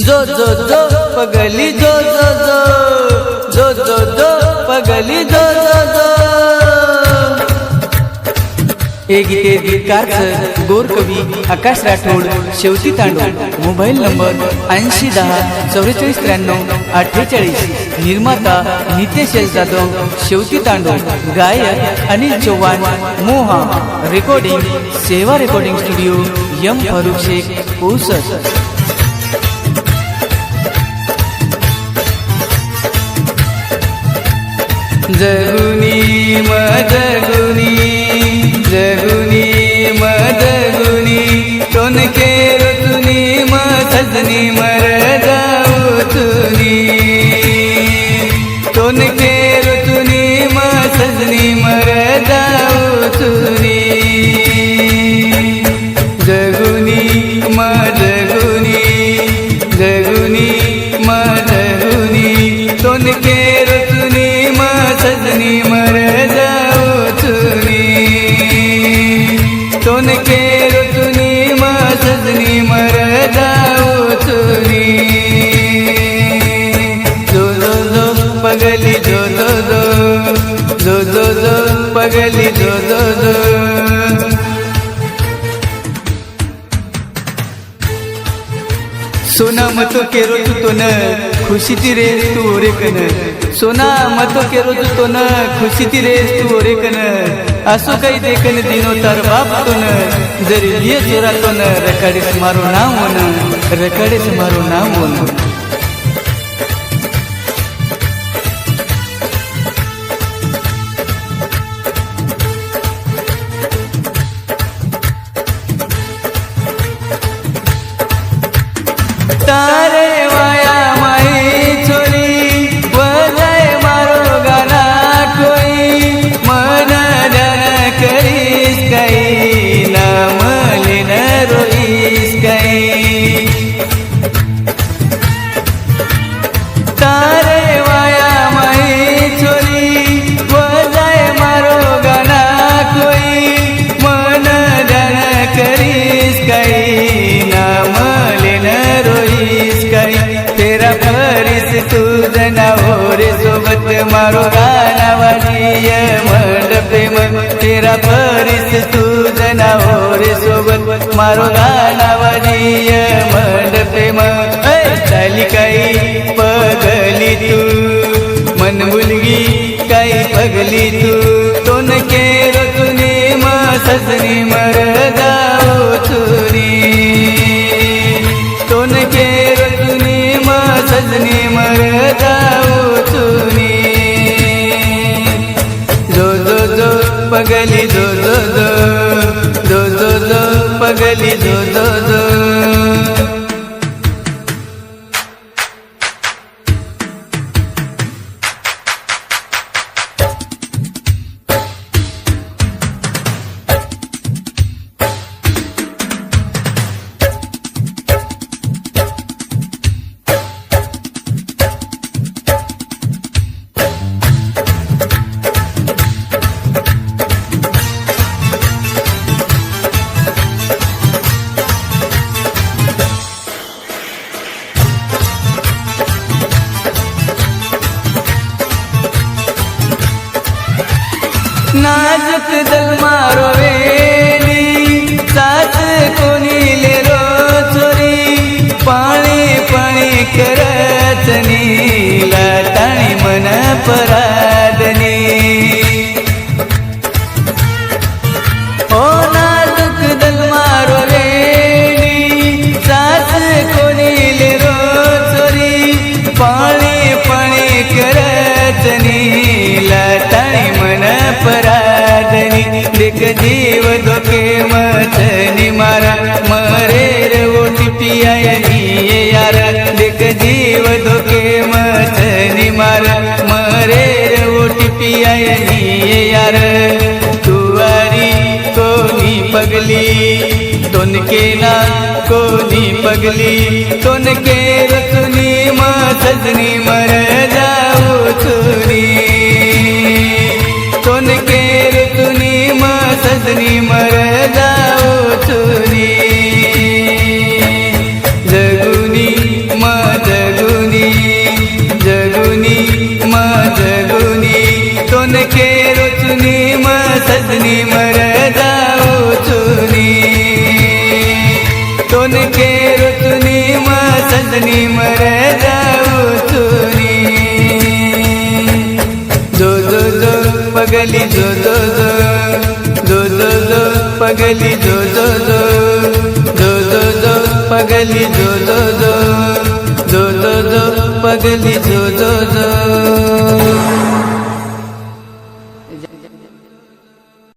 जो जो जो पगली जो जो जो जो जो जो पगली जो जो जो एक गीते गीतकार गोर कवी आकाश राठोड शेवती तांडव मोबाईल नंबर 8010449348 निर्माता नितेश जाधव शेवती तांडव गायक अनिल चौहान मोहा रेकॉर्डिंग सेवा recording studio M Farukh Shaikh कोसर जगुनी मजगुनी जगुनी मजगुनी तोन के रुतुनी मजनी मर जाऊ तुनी तोन के रुतुनी मजनी मर जाऊ तुनी जगुनी मजगुनी जगुनी मजगुनी तोन के रुतुनी मजनी मर जाऊ तुनी तोन के रुतुनी मजनी मर जाऊ तुनी जो जो जो पगली जो जो जो जो जो जो पगली जो जो जो सोना मतो के रोज तो न खुशी ती रे तू रे कन सोना मतो के रोज तो न खुशी ती रे तू रे कन असो काही देखन दिनो तर बाप तो न जरी लिए चोरा तो न रखड़े मारो नाम न रखड़े मारो नाम न तारे माया माई छोरी वजय मारो गाना कोई मन जन करीस कई नाम लेन रोईस कई तारे माया माई छोरी वजय मारो गाना कोई मन जन करीस कई नाम लेन तेरा फरिस तू जनावर सोबत मारो गाना वाजिय मंडप में तेरा फरिस तू जनावर सोबत मारो गाना वाजिय मंडप में चाली काही पगली तू मन मुलगी काही पगली तू तोन के रोतुनी मसनी मर जाऊ तुनी तोन के रोतुनी मसनी मर जाऊ तुनी जो जो जो पगली जो जो जो जो जो जो पगली जो जो जो नाजुक दल मारो वेली सास कोनी ले रो छोरी पाणी पाणी करचनी लाटाणी मन परादनी ओ नाजुक दल मारो वेली सास कोनी ले रो छोरी पाणी पाणी करचनी लाटाणी मन परादनी देख जीव धोके मथनी मारा मरे रे ओटी पियायनी यार देख जीव धोके मथनी मारा मरे रे ओटी पियायनी यार तुवारी कोनी पगली तोन के ना कोनी पगली तोन के रतुनी मथनी मर जाऊ तुनी तोन के रुतुनी मसनी मर जाऊ तुनी जगुनी सजनी मर जाऊ चुनी तोन के रुचुनी म सजनी मर जाऊ चुनी जो जो जो पगली जो जो जो जो जो जो पगली जो जो जो जो जो जो पगली जो जो जो जो जो जो पगली जो जो जो